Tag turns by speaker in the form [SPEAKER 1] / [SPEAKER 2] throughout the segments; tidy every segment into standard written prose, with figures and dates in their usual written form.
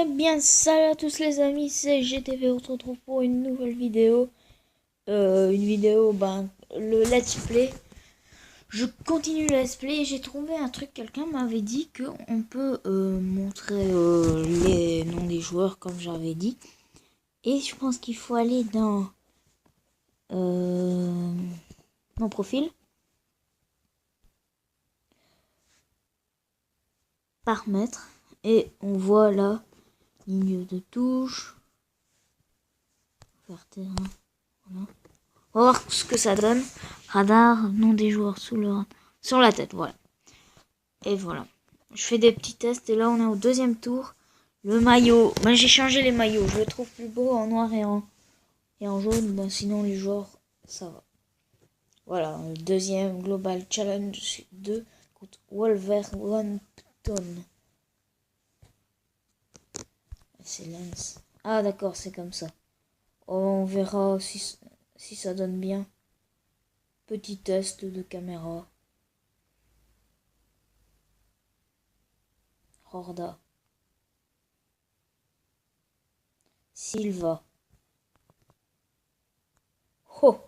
[SPEAKER 1] Eh bien, salut à tous les amis, c'est GTV, on se retrouve pour une nouvelle vidéo. Le let's play. Je continue le let's play et j'ai trouvé un truc, quelqu'un m'avait dit qu'on peut montrer les noms des joueurs comme j'avais dit. Et je pense qu'il faut aller dans mon profil. Paramètres. Et on voit là, ligne de touche. Faire terrain. Voilà. On va voir ce que ça donne. Radar, nom des joueurs sur la tête, voilà. Et voilà. Je fais des petits tests et là on est au deuxième tour. Le maillot, ben, j'ai changé les maillots. Je le trouve plus beau en noir et en jaune. Ben, sinon les joueurs, ça va. Voilà, le deuxième Global Challenge 2 contre Wolverhampton. C'est Lens. Ah d'accord, c'est comme ça. On verra si ça donne bien. Petit test de caméra. Horda. Silva. Oh!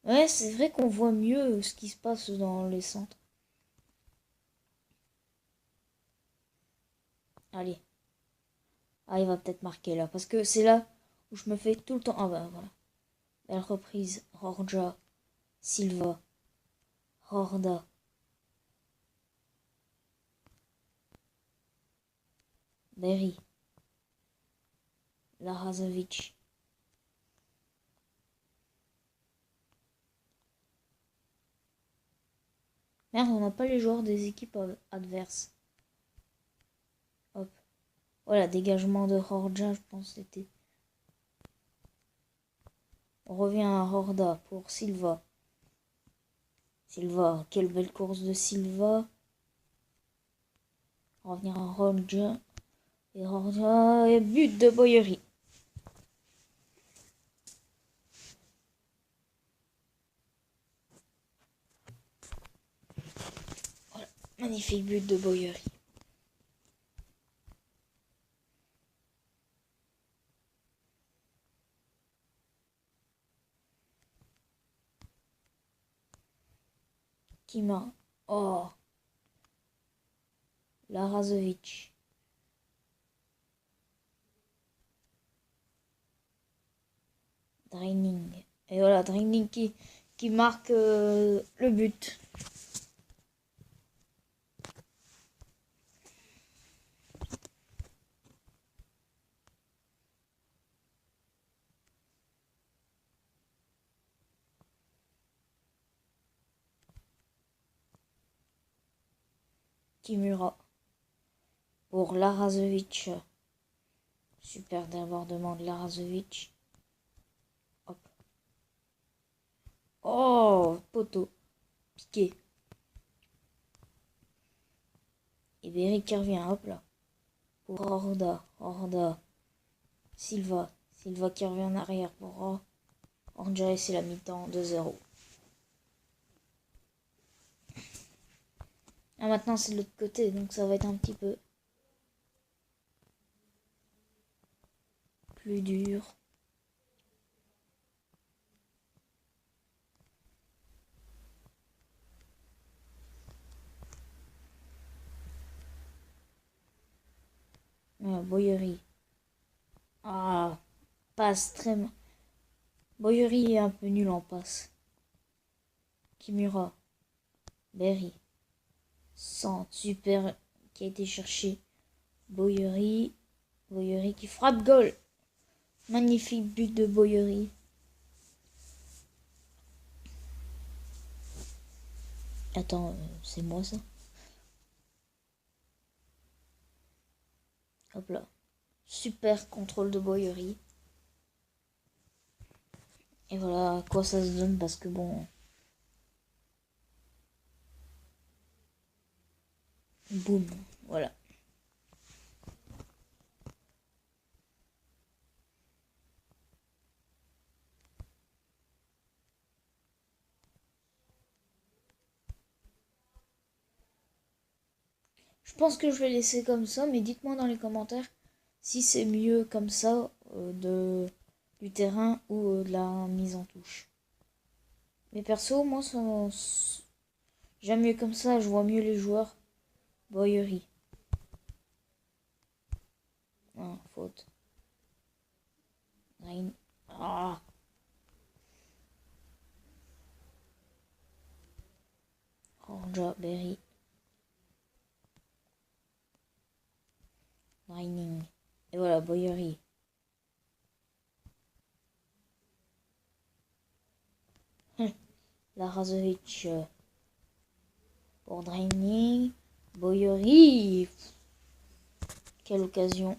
[SPEAKER 1] Ouais, c'est vrai qu'on voit mieux ce qui se passe dans les centres. Allez. Ah, il va peut-être marquer là. Parce que c'est là où je me fais tout le temps. Ah bah voilà. Belle reprise. Rorja. Silva. Horda. Berry. Larazovic. Merde, on n'a pas les joueurs des équipes adverses. Hop. Voilà, dégagement de Rorja, je pense que c'était. On revient à Horda pour Silva. Silva, quelle belle course de Silva. Revenir à Rorja. Et Rorja et but de Boyery. Voilà, magnifique but de Boyery. Kima. Oh. Larazovic. Draining. Et voilà, Draining qui marque le but. Kimura. Pour Larazovic. Super débordement de Larazovic. Hop. Oh, poteau. Piqué. Et Berry qui revient, hop là. Pour Horda. Horda. Silva. Silva qui revient en arrière pour Horda et c'est la mi-temps 2-0. Ah, maintenant c'est de l'autre côté, donc ça va être un petit peu plus dur. Boyery. Ah, passe très... Boyery est un peu nul en passe. Kimura. Berry. Centre super qui a été cherché. Boyery. Boyery qui frappe goal. Magnifique but de Boyery. Attends, c'est moi ça? Hop là. Super contrôle de Boyery. Et voilà à quoi ça se donne parce que bon... Boum. Voilà. Je pense que je vais laisser comme ça, mais dites-moi dans les commentaires si c'est mieux comme ça du terrain ou de la mise en touche. Mais perso, moi, j'aime mieux comme ça, je vois mieux les joueurs. Boyerie. Ah, faute. Ah. Ronja, Berry. Mining. Et voilà, Boyerie. Larazovic pour Draining. Boyerie. Quelle occasion.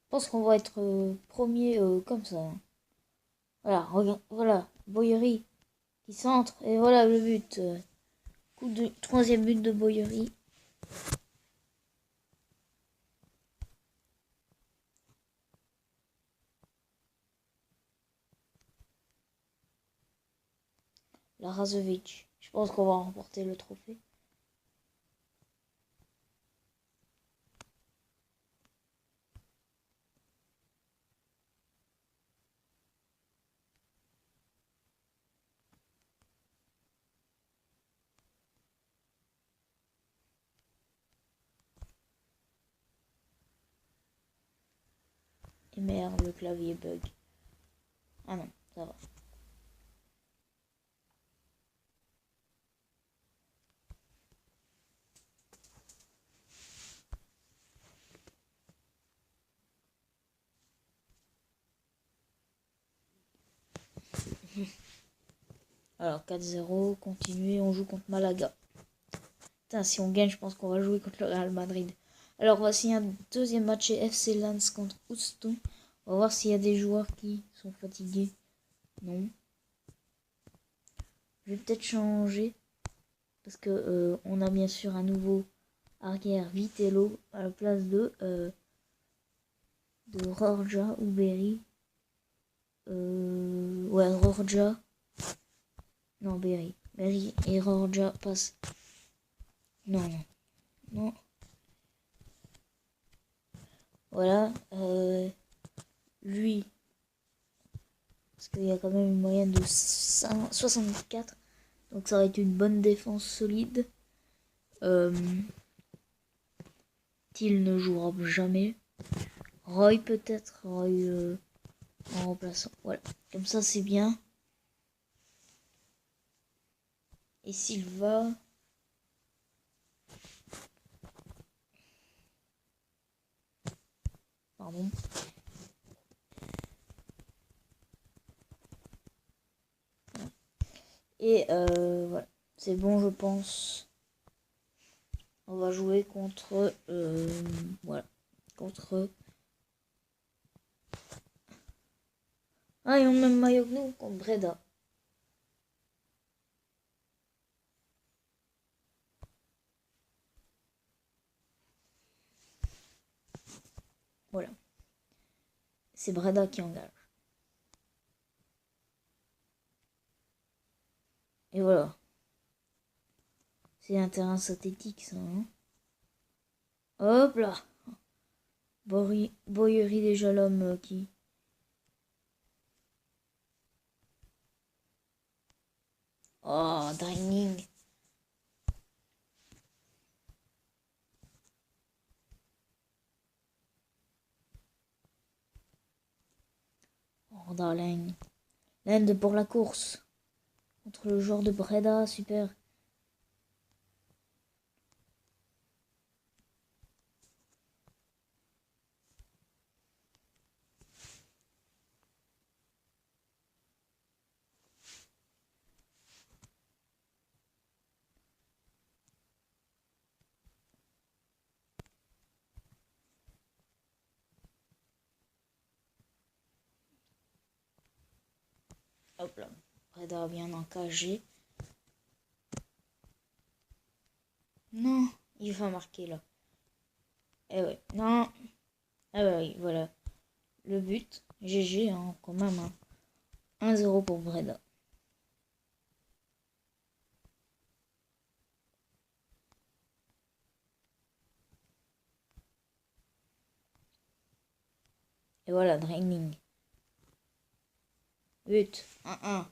[SPEAKER 1] Je pense qu'on va être premier comme ça. Hein. Voilà, regarde, voilà, Boyerie qui centre. Et voilà le but. Troisième but de Boyerie. Larazovic. Je pense qu'on va remporter le trophée. Et merde, le clavier bug. Ah non, ça va. Alors 4-0, continuer, on joue contre Malaga. Putain, si on gagne, je pense qu'on va jouer contre le Real Madrid. Alors voici un deuxième match chez FC Lens contre Houston. On va voir s'il y a des joueurs qui sont fatigués. Non. Je vais peut-être changer. Parce que on a bien sûr un nouveau arrière Vitello à la place de Rorja ou Berry. Ouais, Rorja. Non, Berry. Berry et Rorja passent. Non, non. Non. Voilà. Lui. Parce qu'il y a quand même une moyenne de 64. Donc ça va être une bonne défense solide. Till ne jouera jamais. Roy peut-être. Roy en remplaçant. Voilà. Comme ça c'est bien. Et Silva. Pardon. Et voilà. C'est bon je pense. On va jouer contre... voilà. Contre... Ah, ils ont le même maillot que nous, contre Breda. Voilà. C'est Breda qui engage. Et voilà. C'est un terrain synthétique, ça. Hein. Hop là. Boyerie déjà l'homme qui... Oh, Draining. Oh, darling. L'Inde pour la course. Contre le joueur de Breda, super. Hop là. Breda bien encagé. Non, il va marquer là. Eh ouais, non. Ah bah oui, voilà. Le but. GG, hein, quand même. Hein. 1-0 pour Breda. Et voilà, Draining. But. 1-1.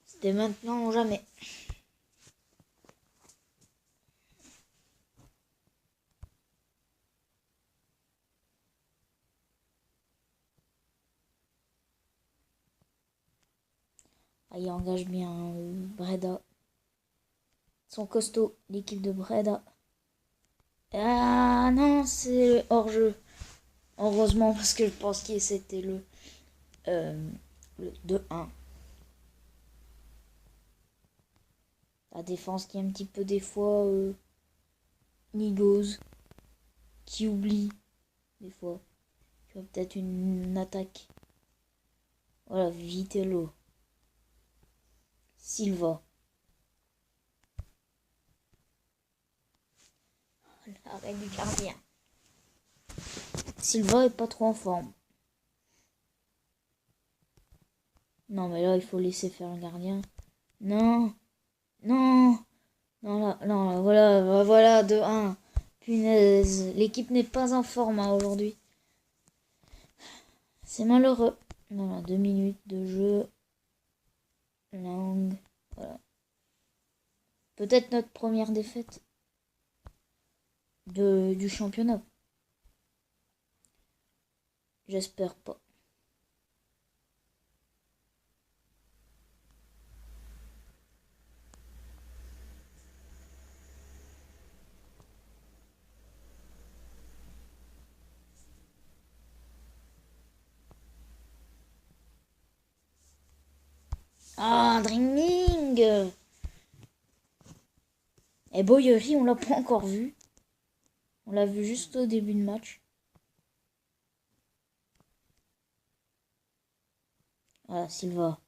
[SPEAKER 1] C'était maintenant ou jamais. Ah, il engage bien Breda. Ils sont costauds, l'équipe de Breda. Ah non, c'est hors-jeu. Heureusement, parce que je pense que c'était le 2-1. La défense qui est un petit peu des fois nigose, qui oublie des fois. Tu as peut-être une attaque. Voilà, Vitello. Silva. L'arrêt du gardien. Silva est pas trop en forme. Non, mais là, il faut laisser faire le gardien. Non, non, non, là, non, là, voilà, voilà, 2-1. Punaise, l'équipe n'est pas en forme hein, aujourd'hui. C'est malheureux. Voilà, 2 minutes de jeu. Langue. Voilà. Peut-être notre première défaite du championnat. J'espère pas. Ah, Dreaming. Et Boyery, on l'a pas encore vu. On l'a vu juste au début de match. Voilà, Silva.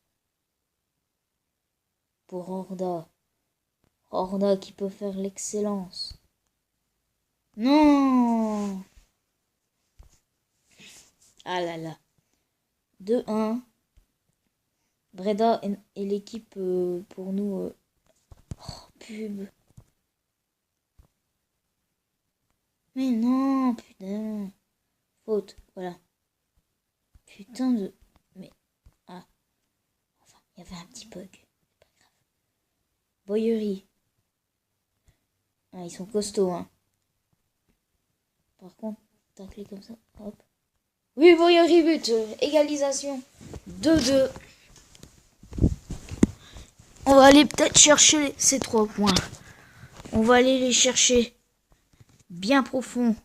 [SPEAKER 1] Pour Horda. Horda qui peut faire l'excellence. Non. Ah là là. 2-1. Breda est l'équipe pour nous. Oh, pub. Mais non, putain. Faute, voilà. Putain de... Mais... Ah, enfin, il y avait un petit bug. C'est pas grave. Boyery. Ah, ils sont costauds, hein. Par contre, tacler comme ça, hop. Oui, Boyery but. Égalisation. 2-2. On va aller peut-être chercher ces 3 points. On va aller les chercher bien profond.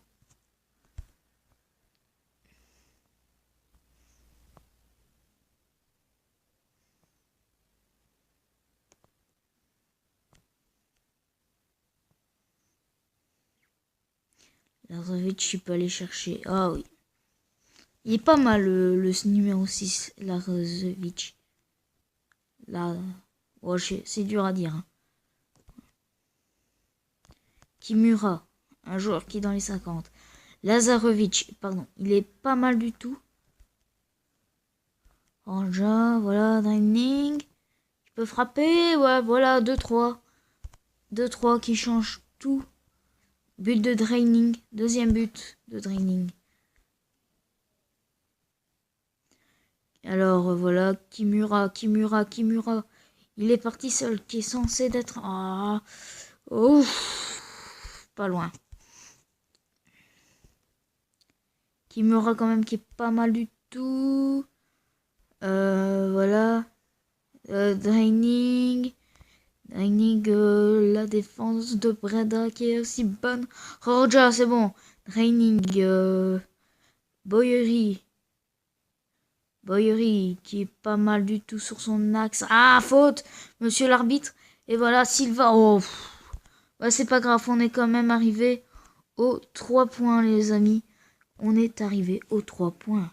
[SPEAKER 1] Lazovic, il peut aller chercher. Ah oui. Il est pas mal le numéro 6, Lazovic. Là, oh, c'est dur à dire. Hein. Kimura, un joueur qui est dans les 50. Lazarevic, pardon, il est pas mal du tout. Anja, voilà, Draining. Tu peux frapper, ouais, voilà, 2-3. 2-3 qui change tout. But de Draining, deuxième but de Draining. Alors voilà, Kimura. Il est parti seul, qui est censé d'être... Ah, ouf, pas loin. Kimura quand même qui est pas mal du tout. Voilà. Draining. La défense de Breda qui est aussi bonne. Roja, c'est bon. Draining. Boyery qui est pas mal du tout sur son axe. Ah, faute, monsieur l'arbitre. Et voilà, Silva. Oh, bah, c'est pas grave, on est quand même arrivé aux 3 points, les amis. On est arrivé aux 3 points.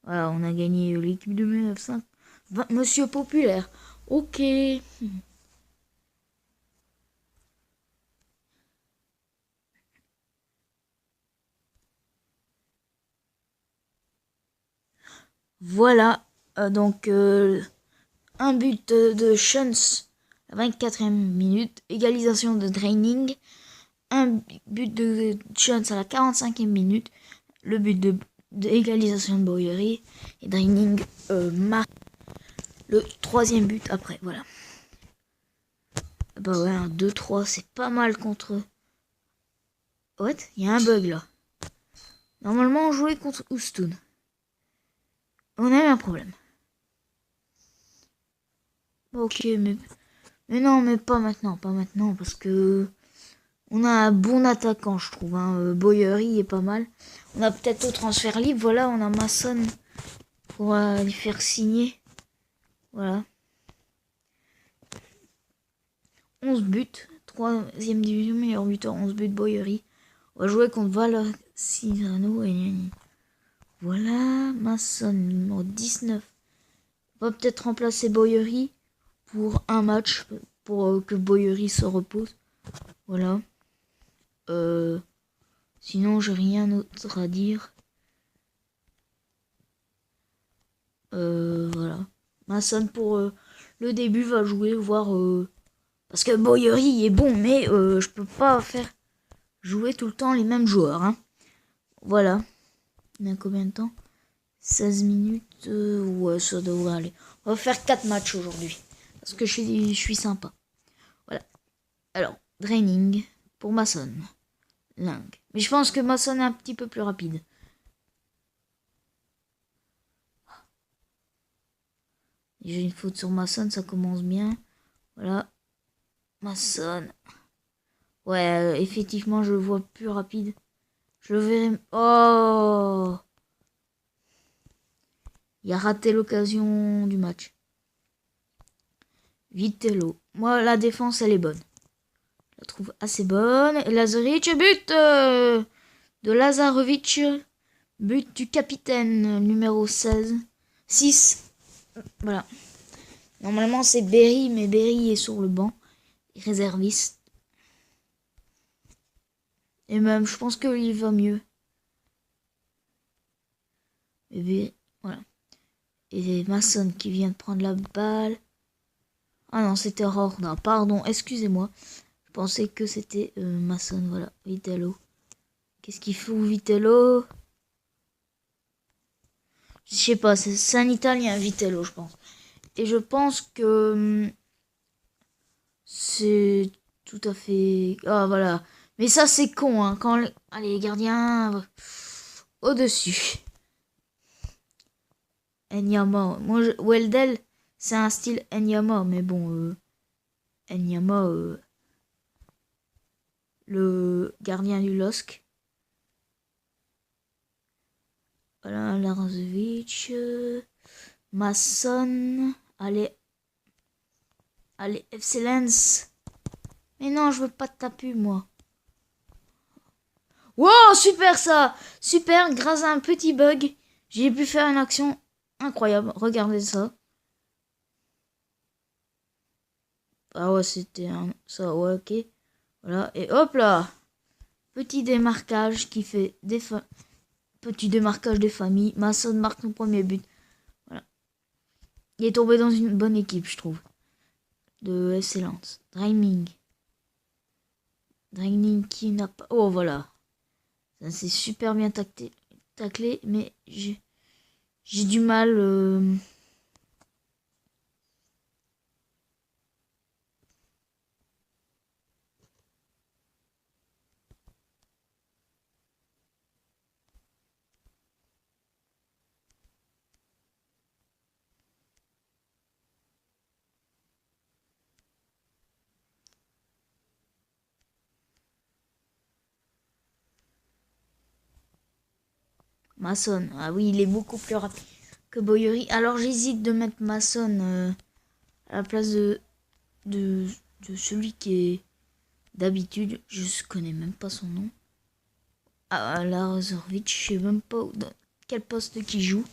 [SPEAKER 1] Voilà, on a gagné l'équipe de 1905. Monsieur Populaire. Ok. Voilà, donc un but de Shuns à 24e minute, égalisation de Draining, un but de Shuns à la 45e minute, le but de égalisation de Boyery, et Draining marque le 3e but après, voilà. Bah ouais, un 2-3, c'est pas mal contre eux. What? Il y a un bug là. Normalement, on jouait contre Houston. On a eu un problème. Ok, mais non, mais pas maintenant, parce que on a un bon attaquant, je trouve. Hein. Boyery est pas mal. On a peut-être au transfert libre, voilà, on a Masson pour les faire signer. Voilà. 11 buts, 3e division, meilleur buteur, 11 buts Boyery. On va jouer contre Valorcisano et voilà, Masson, numéro 19. On va peut-être remplacer Boyery pour un match, pour que Boyery se repose. Voilà. Sinon, j'ai rien d'autre à dire. Voilà. Masson pour le début va jouer, voir... parce que Boyery est bon, mais je peux pas faire jouer tout le temps les mêmes joueurs. Hein. Voilà. On a combien de temps? 16 minutes. Ouais, ça devrait aller. On va faire 4 matchs aujourd'hui. Parce que je suis sympa. Voilà. Alors, Draining pour Masson. Ling. Mais je pense que Masson est un petit peu plus rapide. J'ai une faute sur Masson, ça commence bien. Voilà. Masson. Ouais, effectivement, je le vois plus rapide. Je le verrai... Oh! Il a raté l'occasion du match. Vitello. Moi, la défense, elle est bonne. Je la trouve assez bonne. Et Lazarevic, but de Lazarevic. But du capitaine, numéro 16. 6. Voilà. Normalement, c'est Berry, mais Berry est sur le banc. Réserviste. Et même, je pense qu'il va mieux. Et voilà. Et Masson qui vient de prendre la balle. Ah non, c'était Rorda. Pardon, excusez-moi. Je pensais que c'était Masson. Voilà, Vitello. Qu'est-ce qu'il fout, Vitello? Je sais pas, c'est un Italien, Vitello, je pense. Et je pense que c'est tout à fait... Ah, voilà. Mais ça, c'est con, hein. Quand allez, les gardiens... Au-dessus. Enyama. Moi, Weldel, c'est un style Enyama. Mais bon, Enyama, le gardien du LOSC. Voilà, Larozovic. Masson. Allez. Allez, Excellence. Mais non, je veux pas de ta pub, moi. Wow, super ça! Super, grâce à un petit bug, j'ai pu faire une action incroyable. Regardez ça. Ah ouais, c'était ça, ouais, ok. Voilà, et hop là! Petit démarquage qui fait petit démarquage des familles. Masson marque son premier but. Voilà. Il est tombé dans une bonne équipe, je trouve. De excellence. Draining. Draining qui n'a pas... Oh, voilà. Ça c'est super bien taclé, mais j'ai du mal... Masson. Ah oui, il est beaucoup plus rapide que Boyery. Alors j'hésite de mettre Masson à la place de celui qui est d'habitude. Je connais même pas son nom. Ah, Larozovic, je sais même pas dans quel poste qui joue.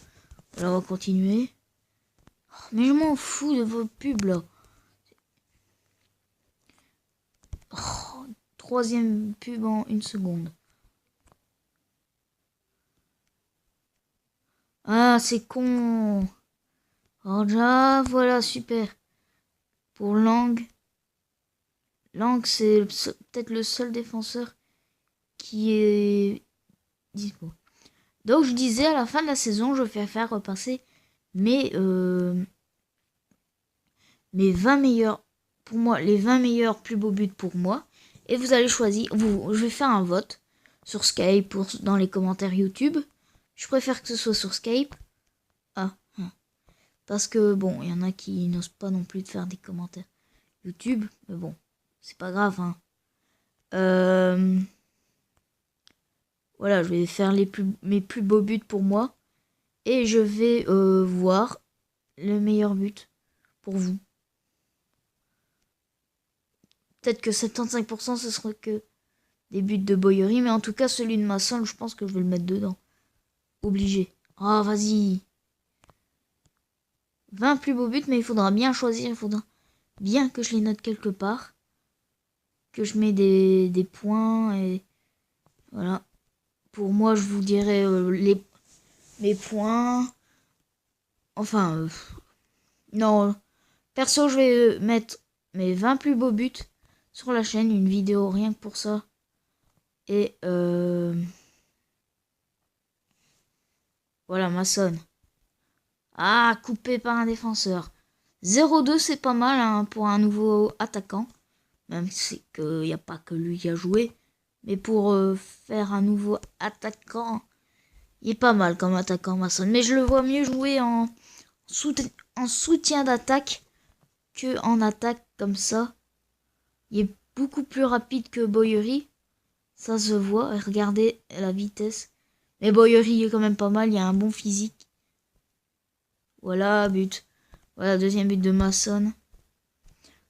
[SPEAKER 1] Alors on va continuer. Oh, mais je m'en fous de vos pubs là. Oh, 3e pub en 1 seconde. Ah, c'est con. Borja, voilà, super. Pour Lang. Lang, c'est peut-être le seul défenseur qui est dispo. Donc, je disais, à la fin de la saison, je vais faire repasser mes, mes 20 meilleurs, pour moi, les 20 meilleurs plus beaux buts pour moi. Et vous allez choisir, je vais faire un vote sur Skype ou dans les commentaires YouTube. Je préfère que ce soit sur Skype. Ah, parce que bon, il y en a qui n'osent pas non plus de faire des commentaires YouTube. Mais bon, c'est pas grave, hein. Voilà, je vais faire mes plus beaux buts pour moi. Et je vais voir le meilleur but pour vous. Peut-être que 75% ce sera que des buts de Boyery. Mais en tout cas, celui de Masson, je pense que je vais le mettre dedans. Obligé. Ah, vas-y. 20 plus beaux buts, mais il faudra bien choisir. Il faudra bien que je les note quelque part. Que je mets des points. Et voilà. Pour moi, je vous dirai mes points. Enfin, non. Perso, je vais mettre mes 20 plus beaux buts sur la chaîne. Une vidéo rien que pour ça. Et voilà, Masson. Ah, coupé par un défenseur. 0-2, c'est pas mal hein, pour un nouveau attaquant. Même si il n'y a pas que lui qui a joué. Mais pour faire un nouveau attaquant, il est pas mal comme attaquant Masson. Mais je le vois mieux jouer en soutien d'attaque que en attaque comme ça. Il est beaucoup plus rapide que Boyery. Ça se voit. Regardez la vitesse. Mais Boyery est quand même pas mal. Il a un bon physique. Voilà, but. Voilà, deuxième but de Masson.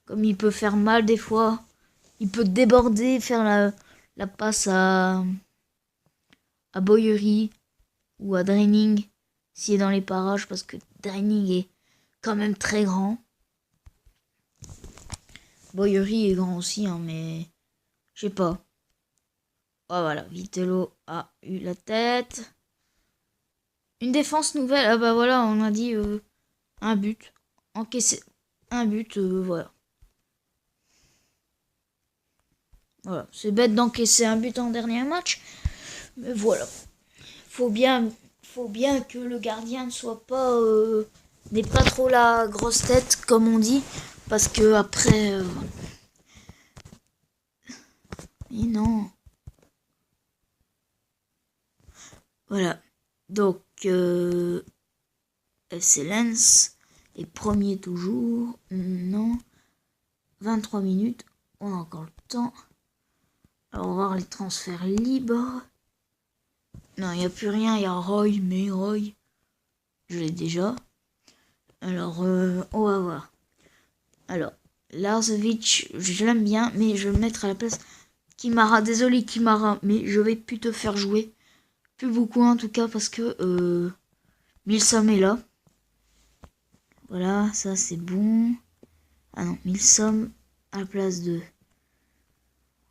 [SPEAKER 1] Comme il peut faire mal des fois. Il peut déborder, faire la passe à Boyery ou à Draining s'il est dans les parages parce que Draining est quand même très grand. Boyery est grand aussi, hein, mais je sais pas. Oh, voilà, Vitello a eu la tête. Une défense nouvelle. Ah bah voilà, on a dit un but. Encaissé un but, voilà. Voilà, c'est bête d'encaisser un but en dernier match. Mais voilà. Faut bien que le gardien ne soit pas n'ait pas trop la grosse tête comme on dit parce que après mais non. Voilà. Donc FC Lens est premier toujours. Non. 23 minutes, on a encore le temps. Alors on va voir les transferts libres. Non, il n'y a plus rien, il y a Roy, mais Roy, je l'ai déjà. Alors, on va voir. Alors, Larzovic, je l'aime bien, mais je vais le mettre à la place Kimara. Désolé Kimara, mais je vais plus te faire jouer. Plus beaucoup en tout cas, parce que Milsom est là. Voilà, ça c'est bon. Ah non, Milsom à la place de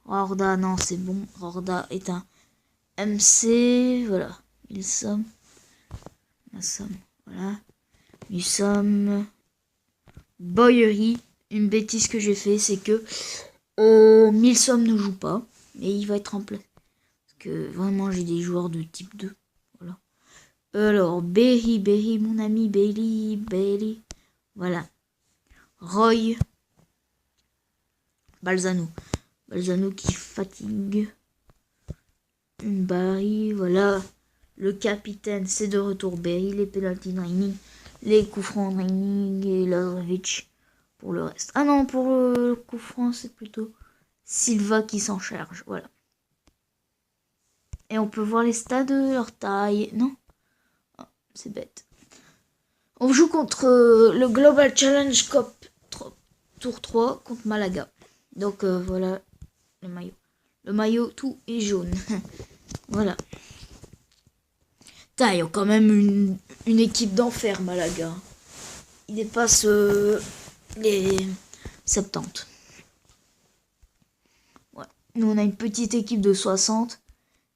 [SPEAKER 1] Rorda, non c'est bon. Rorda est un MC, voilà. Milsom. Voilà. Milsom. Boyery. Une bêtise que j'ai fait, c'est que Milsom ne joue pas. Et il va être en place. Parce que vraiment, j'ai des joueurs de type 2. Voilà. Alors, Berry, mon ami Berry. Voilà. Roy. Balzano qui fatigue. Barry, voilà. Le capitaine, c'est de retour Berry. Les penalty draining. Les coups francs draining et Lazovic. Pour le reste. Ah non, pour le coup franc, c'est plutôt Silva qui s'en charge. Voilà. Et on peut voir les stats de leur taille. Non, oh, c'est bête. On joue contre le Global Challenge Cup Tour 3 contre Malaga. Donc voilà le maillot. Le maillot tout est jaune. Voilà. Putain, il y a quand même une équipe d'enfer, Malaga. Il dépasse les 70. Ouais. Nous, on a une petite équipe de 60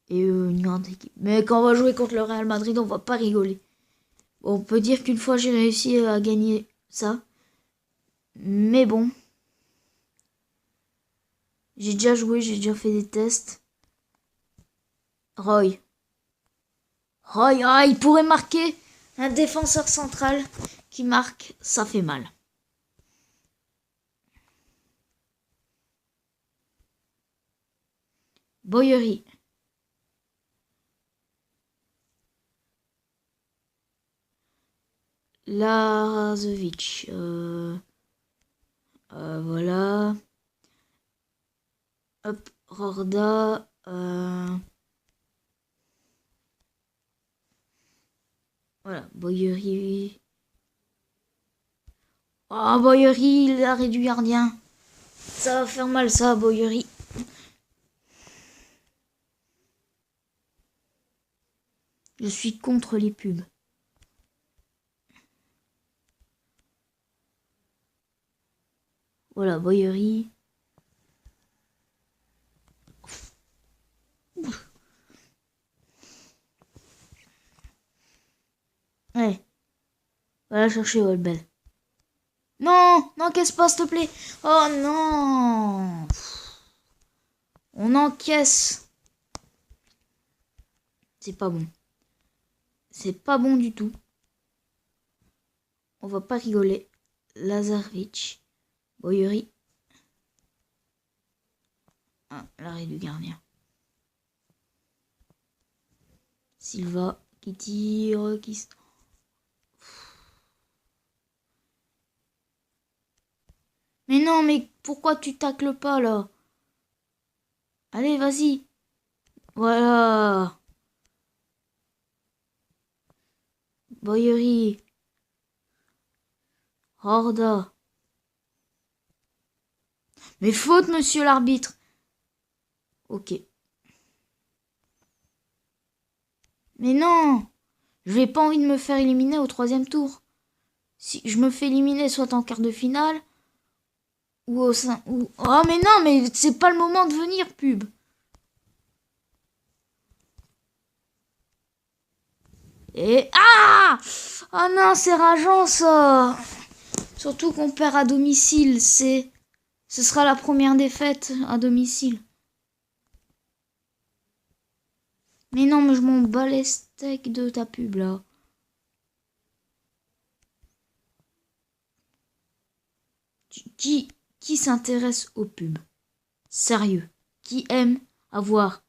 [SPEAKER 1] et une grande équipe. Mais quand on va jouer contre le Real Madrid, on va pas rigoler. On peut dire qu'une fois j'ai réussi à gagner ça. Mais bon. J'ai déjà joué, j'ai déjà fait des tests. Roy. Roy, ah, il pourrait marquer. Un défenseur central qui marque, ça fait mal. Boyery. Lazovic. Voilà. Hop, Rorda. Voilà, Boyery. Oh, Boyery, il a réduit gardien. Ça va faire mal, ça, Boyery. Je suis contre les pubs. Voilà, Boyery. Ouais. Va la chercher, Welbel. Non, n'encaisse pas, s'il te plaît. Oh non. On encaisse. C'est pas bon. C'est pas bon du tout. On va pas rigoler. Lazarevic. Boyery. Ah, l'arrêt du gardien. Silva qui tire, qui... Mais non, mais pourquoi tu tacles pas là? Allez, vas-y. Voilà. Boyery. Horda. Mais faute, monsieur l'arbitre. Ok. Mais non. Je n'ai pas envie de me faire éliminer au 3e tour. Si je me fais éliminer soit en quart de finale ou au sein... Ou... Oh mais non, mais c'est pas le moment de venir, pub. Et... Ah! Ah non, c'est rageant ça. Surtout qu'on perd à domicile. Ce sera la première défaite à domicile. Mais non, mais je m'en bats les steaks de ta pub là. Qui s'intéresse aux pubs? Sérieux. Qui aime avoir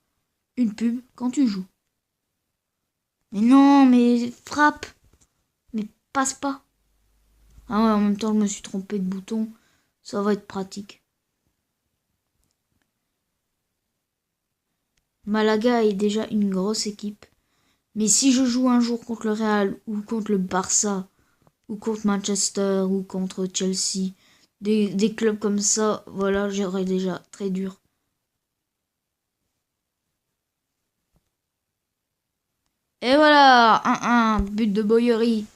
[SPEAKER 1] une pub quand tu joues? Mais non, mais frappe. Mais passe pas. Ah ouais, en même temps, je me suis trompé de bouton. Ça va être pratique. Malaga est déjà une grosse équipe. Mais si je joue un jour contre le Real ou contre le Barça ou contre Manchester ou contre Chelsea, des clubs comme ça, voilà, j'aurais déjà très dur. Et voilà, 1-1, but de Boyery.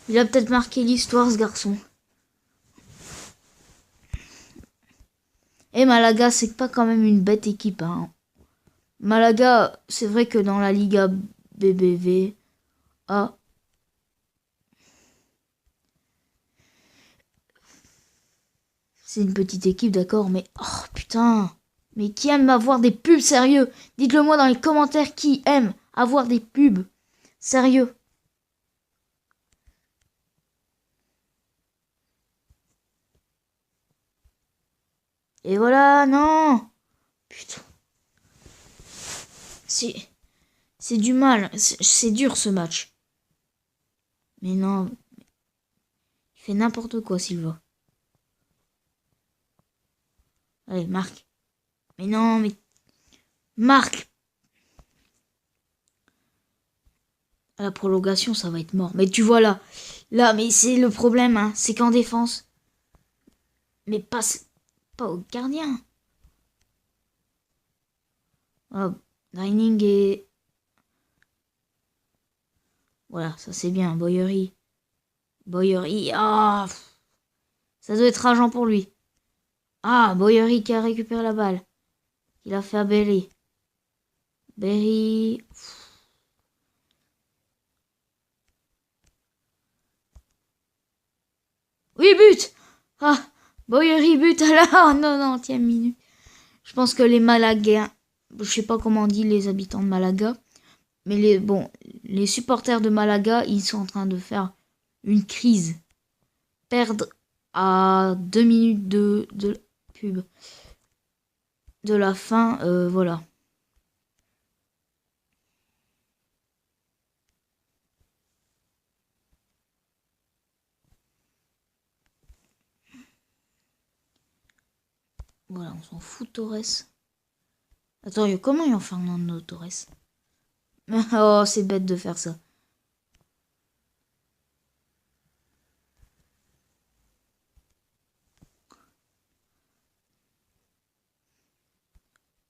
[SPEAKER 1] Il a peut-être marqué l'histoire, ce garçon. Et Malaga, c'est pas quand même une bête équipe. Hein. Malaga, c'est vrai que dans la Liga BBV, c'est une petite équipe, d'accord, mais... Oh, putain. Mais qui aime avoir des pubs, sérieux? Dites-le moi dans les commentaires qui aime avoir des pubs. Sérieux. Et voilà, non. Putain. C'est du mal. C'est dur, ce match. Mais non. Il fait n'importe quoi, Silva. Allez, marque. Mais non, mais... Marque. À la prolongation, ça va être mort. Mais tu vois là. Là, mais c'est le problème, hein. C'est qu'en défense. Mais pas au gardien. Oh, Dining et... Voilà, ça c'est bien. Boyery. Boyery. Ah, ça doit être rageant pour lui. Ah, Boyery qui a récupéré la balle. Il a fait à Berry. Berry. Oui, but. Ah, Boyeri but à la 90e minute. Je pense que les Malagais, je sais pas comment on dit les habitants de Malaga, mais les supporters de Malaga, ils sont en train de faire une crise. Perdre à 2 minutes de pub de la fin, voilà. Voilà, on s'en fout Torres. Attends, comment il y a Fernando Torres? Oh, c'est bête de faire ça.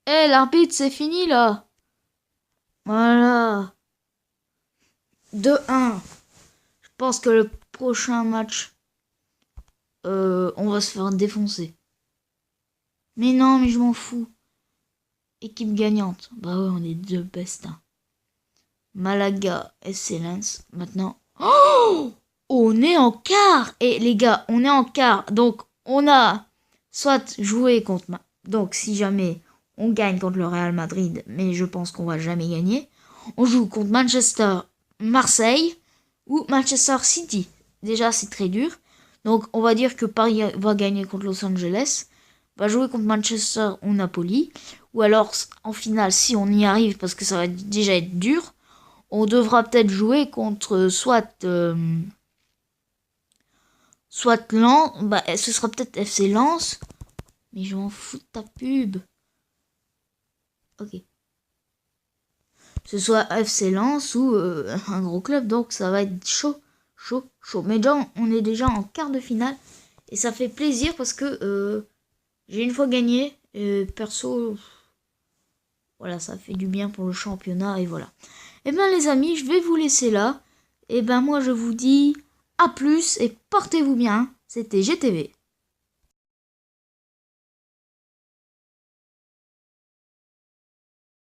[SPEAKER 1] Eh, l'arbitre, c'est fini là. Voilà. 2-1. Je pense que le prochain match, on va se faire défoncer. Mais non, mais je m'en fous. Équipe gagnante. Bah ouais, on est deux best. Hein. Malaga, FC Lens. Maintenant. Oh, on est en quart. Et les gars, on est en quart. Donc, on a soit joué contre... Donc, si jamais on gagne contre le Real Madrid, mais je pense qu'on va jamais gagner, on joue contre Manchester, Marseille ou Manchester City. Déjà, c'est très dur. Donc, on va dire que Paris va gagner contre Los Angeles, va jouer contre Manchester ou Napoli. Ou alors, en finale, si on y arrive, parce que ça va déjà être dur, on devra peut-être jouer contre soit Lens, bah, ce sera peut-être FC Lens, mais je m'en fous de ta pub. Ok. Ce soit FC Lens ou un gros club, donc ça va être chaud, chaud, chaud. Mais déjà, on est déjà en quart de finale, et ça fait plaisir parce que j'ai une fois gagné, et perso, voilà, ça fait du bien pour le championnat, et voilà. Et ben les amis, je vais vous laisser là. Et ben moi je vous dis à plus et portez-vous bien. C'était GTV.